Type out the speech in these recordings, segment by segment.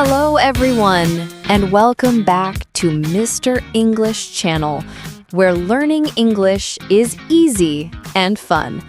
Hello, everyone, and welcome back to Mr. English Channel, where learning English is easy and fun.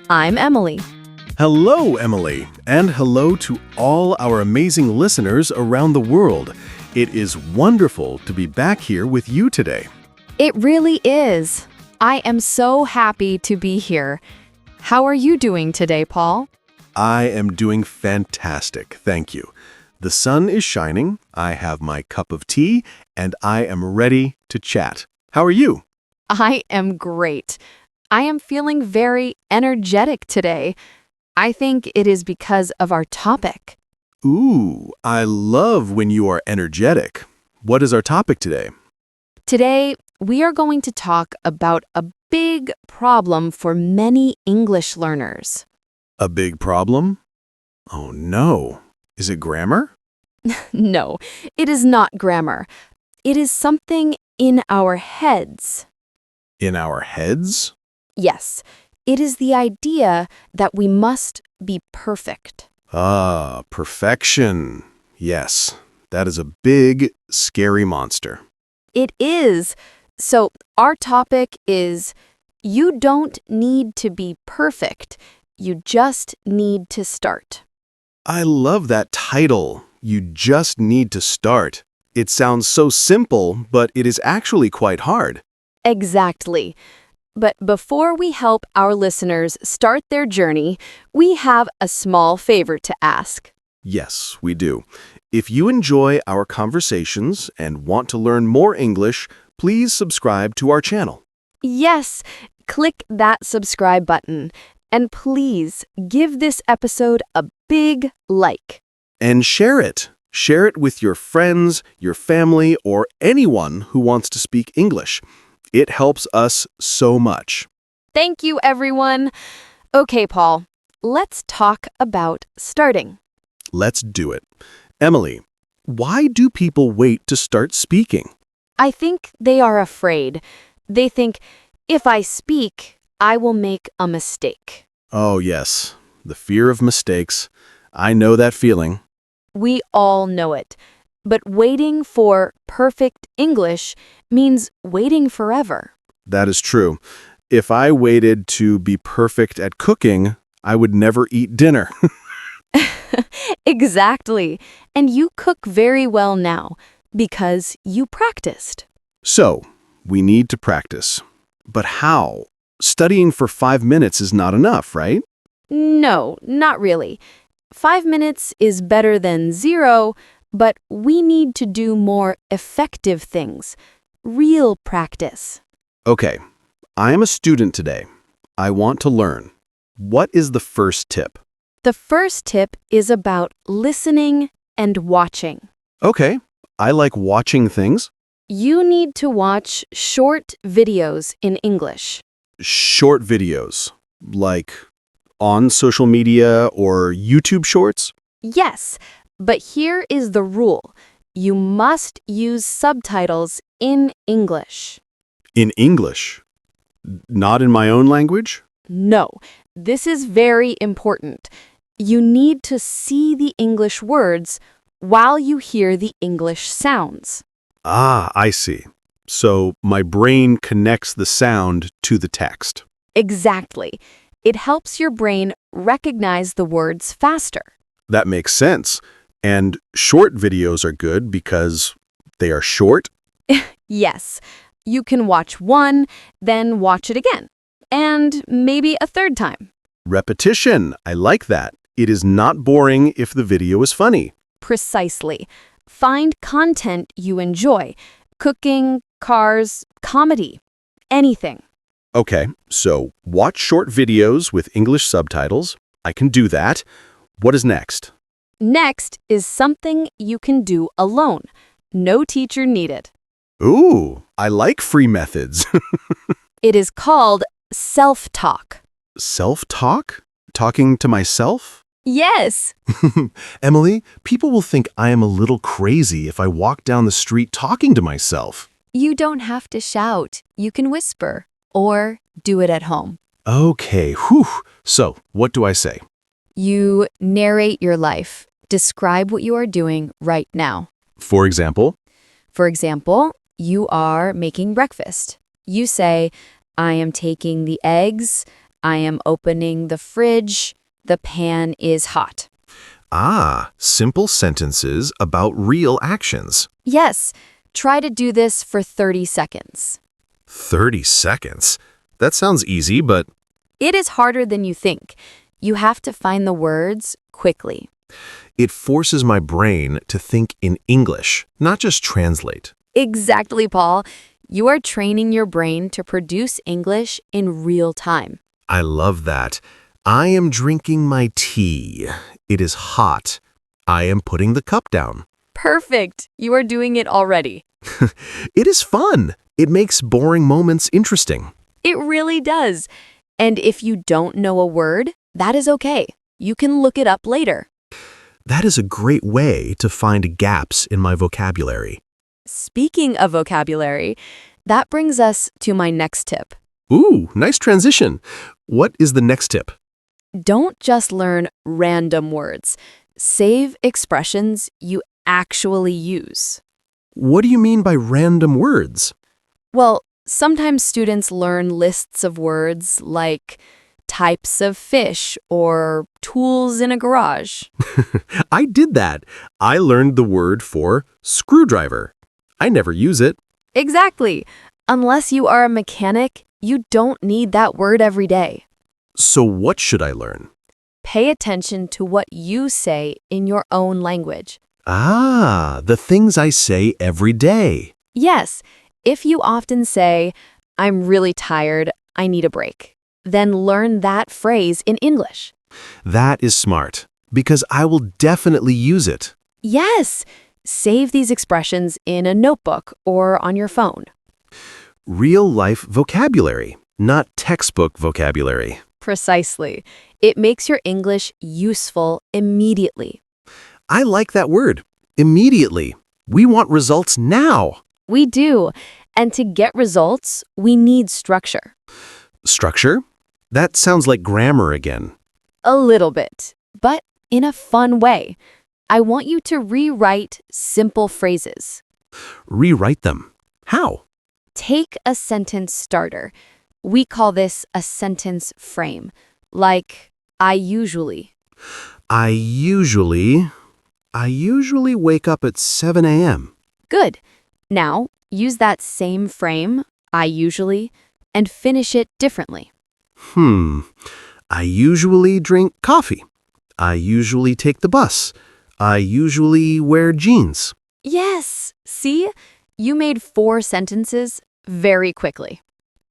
I'm Emily. Hello, Emily, and hello to all our amazing listeners around the world. It is wonderful to be back here with you today. It really is. I am so happy to be here. How are you doing today, Paul? I am doing fantastic, thank you. The sun is shining, I have my cup of tea, and I am ready to chat. How are you? I am great. I am feeling very energetic today. I think it is because of our topic. Ooh, I love when you are energetic. What is our topic today? Today, we are going to talk about a big problem for many English learners. A big problem? Oh no. Is it grammar? No, it is not grammar. It is something in our heads. In our heads? Yes, it is the idea that we must be perfect. Ah, perfection. Yes, that is a big, scary monster. It is. So, our topic is you don't need to be perfect. You just need to start. I love that title. You just need to start. It sounds so simple, but it is actually quite hard. Exactly. But before we help our listeners start their journey, we have a small favor to ask. Yes, we do. If you enjoy our conversations and want to learn more English, please subscribe to our channel. Yes, click that subscribe button. And please give this episode a big like. And share it. Share it with your friends, your family, or anyone who wants to speak English. It helps us so much. Thank you, everyone. Okay, Paul, let's talk about starting. Let's do it. Emily, why do people wait to start speaking? I think they are afraid. They think, if I speak, I will make a mistake. Oh, yes. The fear of mistakes. I know that feeling. We all know it. But waiting for perfect English means waiting forever. That is true. If I waited to be perfect at cooking, I would never eat dinner. Exactly. And you cook very well now because you practiced. So, we need to practice. But how? Studying for 5 minutes is not enough, right? No, not really. 5 minutes is better than 0, but we need to do more effective things. Real practice. Okay, I am a student today. I want to learn. What is the first tip? The first tip is about listening and watching. Okay, I like watching things. You need to watch short videos in English. Short videos, like on social media or YouTube shorts? Yes, but here is the rule. You must use subtitles in English. In English? Not in my own language? No, this is very important. You need to see the English words while you hear the English sounds. Ah, I see. So my brain connects the sound to the text. Exactly. It helps your brain recognize the words faster. That makes sense. And short videos are good because they are short? Yes, you can watch one, then watch it again, and maybe a third time. Repetition. I like that. It is not boring if the video is funny. Precisely. Find content you enjoy. Cooking, cars, comedy, anything. Okay, so watch short videos with English subtitles. I can do that. What is next? Next is something you can do alone. No teacher needed. Ooh, I like free methods. It is called self-talk. Self-talk? Talking to myself? Yes. Emily, people will think I am a little crazy if I walk down the street talking to myself. You don't have to shout. You can whisper or do it at home. Okay, whew. So, what do I say? You narrate your life. Describe what you are doing right now. For example, For example, you are making breakfast. You say, I am taking the eggs, I am opening the fridge, the pan is hot. simple sentences about real actions. Yes, try to do this for 30 seconds. 30 seconds? That sounds easy, but It is harder than you think. You have to find the words quickly. it forces my brain to think in English, not just translate. Exactly, Paul. You are training your brain to produce English in real time. I love that. I am drinking my tea. It is hot. I am putting the cup down. Perfect. You are doing it already. It is fun. It makes boring moments interesting. It really does. And if you don't know a word, that is okay. You can look it up later. That is a great way to find gaps in my vocabulary. Speaking of vocabulary, that brings us to my next tip. Ooh, nice transition. What is the next tip? Don't just learn random words. Save expressions you actually use. What do you mean by random words? Well, sometimes students learn lists of words like types of fish or tools in a garage. I did that. I learned the word for screwdriver. I never use it. Exactly. Unless you are a mechanic, you don't need that word every day. So what should I learn? Pay attention to what you say in your own language. The things I say every day. Yes, if you often say, I'm really tired, I need a break, then learn that phrase in English. That is smart, because I will definitely use it. Yes, save these expressions in a notebook or on your phone. Real-life vocabulary, not textbook vocabulary. Precisely. It makes your English useful immediately. I like that word. Immediately. We want results now. We do. And to get results, we need structure. Structure? That sounds like grammar again. A little bit, but in a fun way. I want you to rewrite simple phrases. Rewrite them. How? Take a sentence starter. We call this a sentence frame, like I usually. I usually wake up at 7 a.m. Good. Now, use that same frame, I usually, and finish it differently. I usually drink coffee. I usually take the bus. I usually wear jeans. Yes, see? You made 4 sentences very quickly.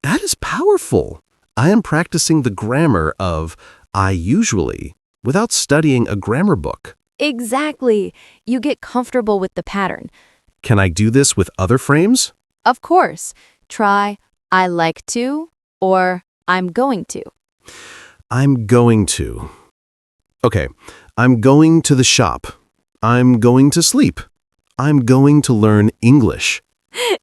That is powerful. I am practicing the grammar of I usually without studying a grammar book. Exactly. You get comfortable with the pattern. Can I do this with other frames? Of course. Try I like to or I'm going to. I'm going to. Okay, I'm going to the shop. I'm going to sleep. I'm going to learn English.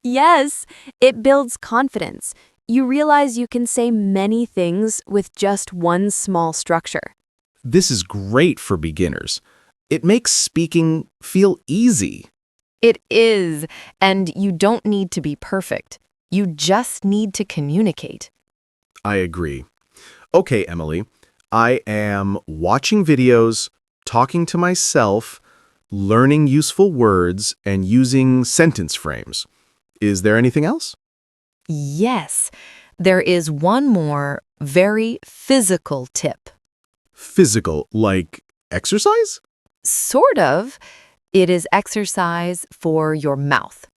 Yes, it builds confidence. You realize you can say many things with just one small structure. This is great for beginners. It makes speaking feel easy. It is, and you don't need to be perfect. You just need to communicate. I agree. Okay, Emily, I am watching videos, talking to myself, learning useful words, and using sentence frames. Is there anything else? Yes, there is one more very physical tip. Physical, like exercise? Sort of. It is exercise for your mouth.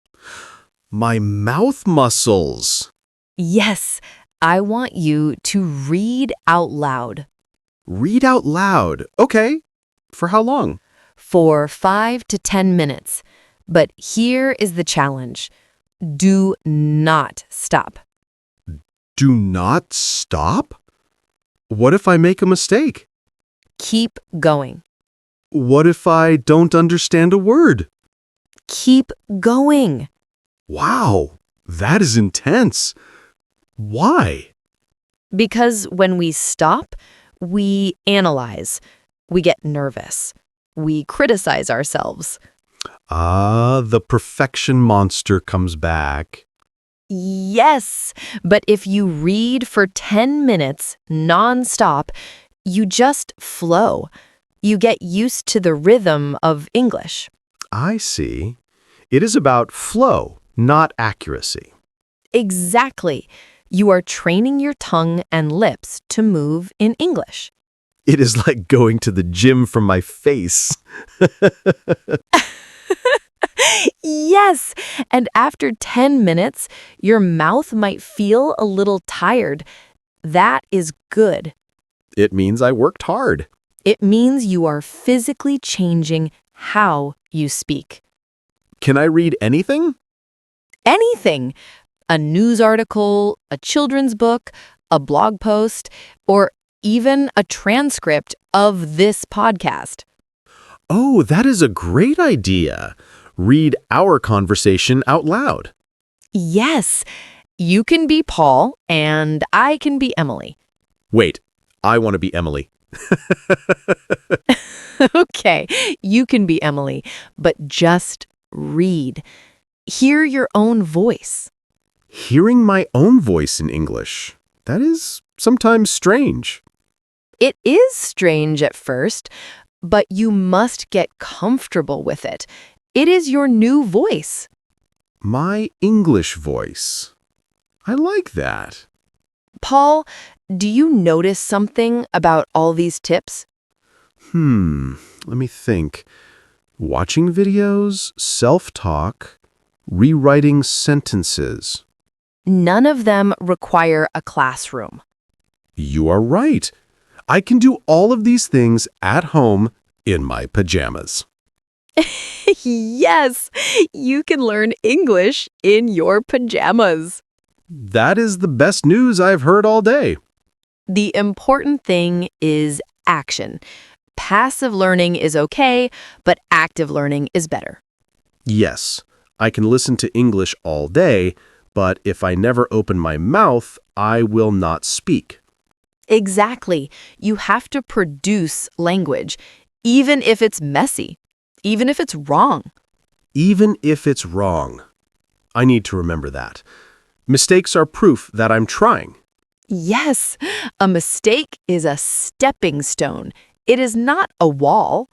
My mouth muscles. Yes, I want you to read out loud Read out loud. Okay. For how long? for 5 to 10 minutes. But here is the challenge. Do not stop. Do not stop? What if I make a mistake? Keep going. What if I don't understand a word? Keep going. Wow, that is intense. Why? Because when we stop, we analyze. We get nervous. we criticize ourselves. Ah, the perfection monster comes back. Yes, but if you read for 10 minutes nonstop, you just flow. You get used to the rhythm of English. I see. It is about flow, not accuracy. Exactly. You are training your tongue and lips to move in English. It is like going to the gym from my face. Yes, and after 10 minutes, your mouth might feel a little tired. That is good. It means I worked hard. It means you are physically changing how you speak. Can I read anything? Anything. A news article, a children's book, a blog post, or even a transcript of this podcast. Oh, that is a great idea. Read our conversation out loud. Yes, you can be Paul and I can be Emily. Wait, I want to be Emily. Okay, you can be Emily, but just read. Hear your own voice. Hearing my own voice in English. That is sometimes strange. It is strange at first, but you must get comfortable with it. It is your new voice. My English voice. I like that. Paul, do you notice something about all these tips? Let me think. Watching videos, self-talk, rewriting sentences. None of them require a classroom. You are right. I can do all of these things at home in my pajamas. Yes, you can learn English in your pajamas. That is the best news I've heard all day. The important thing is action. Passive learning is okay, but active learning is better. Yes, I can listen to English all day, but if I never open my mouth, I will not speak. Exactly. You have to produce language, even if it's messy, even if it's wrong. Even if it's wrong. I need to remember that. Mistakes are proof that I'm trying. Yes, a mistake is a stepping stone. It is not a wall.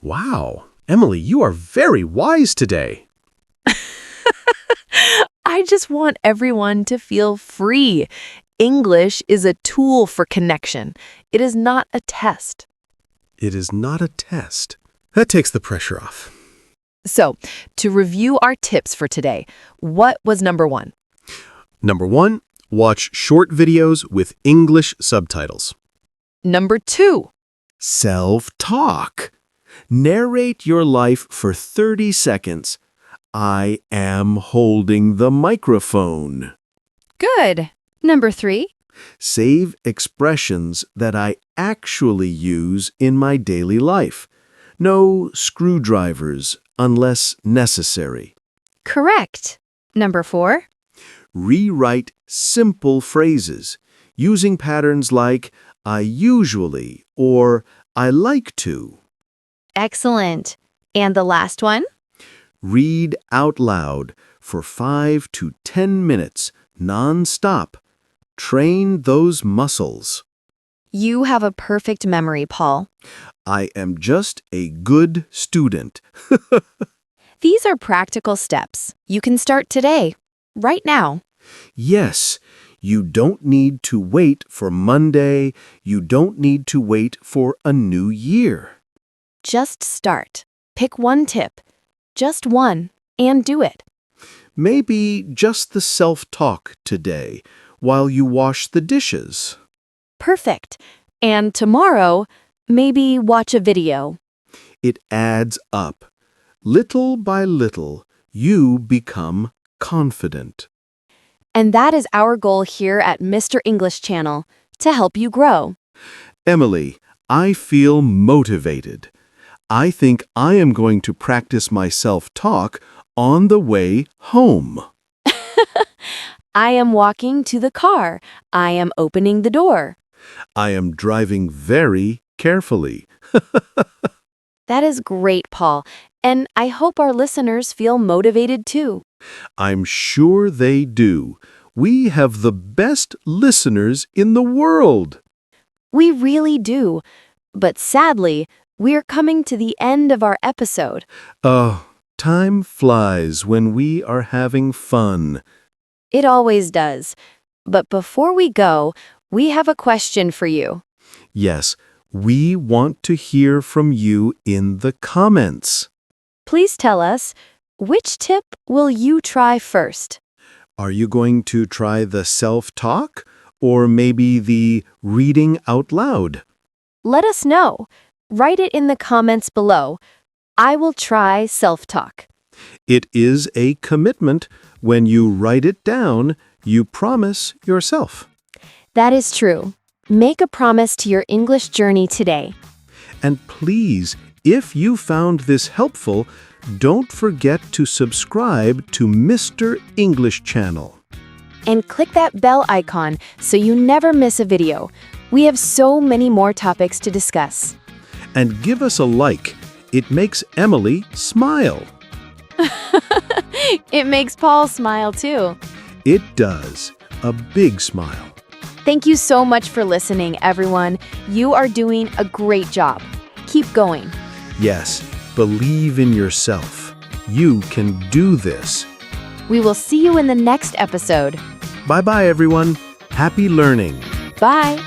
Wow, Emily, you are very wise today. I just want everyone to feel free. English is a tool for connection. It is not a test. It is not a test. That takes the pressure off. So, to review our tips for today, what was number 1? Number 1, watch short videos with English subtitles. Number 2, Self-talk. Narrate your life for 30 seconds. I am holding the microphone. Good. Number 3, Save expressions that I actually use in my daily life. No screwdrivers unless necessary. correct. Number 4, Rewrite simple phrases using patterns like I usually or I like to. excellent. And the last one? Read out loud for 5 to 10 minutes non-stop. Train those muscles. You have a perfect memory, Paul. I am just a good student. These are practical steps. You can start today, right now. Yes, you don't need to wait for Monday. You don't need to wait for a new year. Just start. Pick one tip, just one, and do it. Maybe just the self-talk today while you wash the dishes. Perfect. And tomorrow, maybe watch a video. It adds up. Little by little, you become confident. And that is our goal here at Mr. English Channel, to help you grow. Emily, I feel motivated. I think I am going to practice my self-talk on the way home. I am walking to the car. I am opening the door. I am driving very carefully. That is great, Paul. And I hope our listeners feel motivated too. I'm sure they do. We have the best listeners in the world. We really do. But sadly, we're coming to the end of our episode. Oh, time flies when we are having fun. It always does. But before we go, we have a question for you. Yes, we want to hear from you in the comments. Please tell us, which tip will you try first? Are you going to try the self-talk or maybe the reading out loud? Let us know. Write it in the comments below. I will try self-talk. It is a commitment. When you write it down, you promise yourself. That is true. Make a promise to your English journey today. And please, if you found this helpful, don't forget to subscribe to Mr. English channel. And click that bell icon so you never miss a video. We have so many more topics to discuss. And give us a like. It makes Emily smile. It makes Paul smile too. It does. A big smile. Thank you so much for listening, everyone. You are doing a great job. Keep going. Yes, believe in yourself. You can do this. We will see you in the next episode. Bye-bye, everyone. Happy learning. Bye.